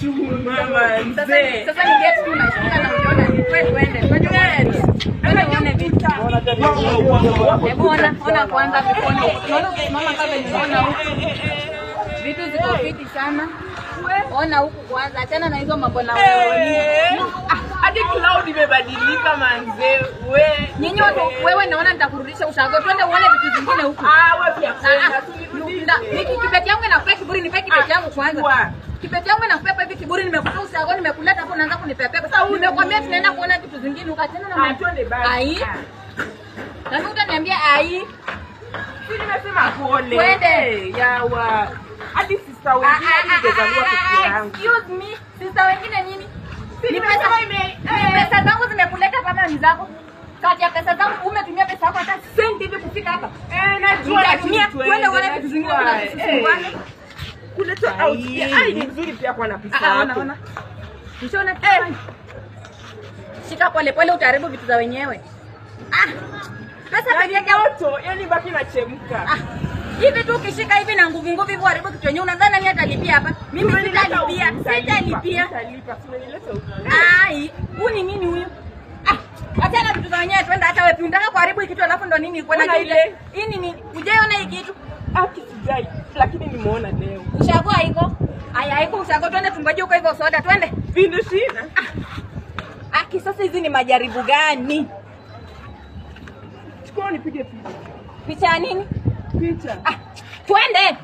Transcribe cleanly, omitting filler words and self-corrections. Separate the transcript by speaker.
Speaker 1: chuma manze.
Speaker 2: Sasa ni get tu na shika na unaona wewe twende. Unaona vitu. Hebu ona kwanza mikono. Unaona ukisimama kama unaona huko. Vitu ziko fiti sana. Ona huku kwanza, achana na hizo mambo na wewe.
Speaker 1: Hadi cloud imebadilika manze.
Speaker 2: Nyinyi wewe naona nitakurudisha ushago. Twende uone vitu vingine huku.
Speaker 1: Wewe pia.
Speaker 2: Miki kibeti yangu inakupa kiburi, nipe kibeti yangu kwanza. Kibeti yangu inakupa hivi kiburi, nimekupa ushago, nimekuleta hapo unaanza kunipepepa. Sasa nimekwambia tunaenda kuona vitu vingine ukachana na mambo. Ai. Sasa utaniambia ai.
Speaker 1: Sisi nimesema pole.
Speaker 2: Twende.
Speaker 1: Yawa. Hadi sister wengine ningezaliwa peke yangu.
Speaker 2: Excuse me, sister wengine nini? Ni pesa zangu zimekuleta kama ni zako. Kati ya pesa zangu umetumia pesa yako hata senti hivi kufika hapa.
Speaker 1: Najua
Speaker 2: Tumia kwenda wale vitu zingine kuna
Speaker 1: kuleta out. Ni nzuri pia kwa na pesa.
Speaker 2: Ona. Unaona shika pole pole utaharibu vitu za wenyewe. Pesa peke yake
Speaker 1: moto, yani baki na chemka.
Speaker 2: Hivi tu ukishika hivi na nguvu hivi haribu kitu yenyewe unadhani nani atalipia hapa? Mimi sitalipia.
Speaker 1: Sitalipia.
Speaker 2: Ai, huyu ni nini huyu? Achana vitu za wenyewe twende hata wewe unataka kuharibu hiki kitu alafu ndo nini kwenda ile. Hii nini? Ujeona hiki kitu?
Speaker 1: Kisijai, lakini nimeona leo.
Speaker 2: Ushago haiko? Aya haiko ushago twende tungoje huko hivyo soda twende.
Speaker 1: Vindu sina.
Speaker 2: Sasa hizi ni majaribu gani?
Speaker 1: Chukua nipige picha.
Speaker 2: Picha ya nini?
Speaker 1: Picha.
Speaker 2: Twende.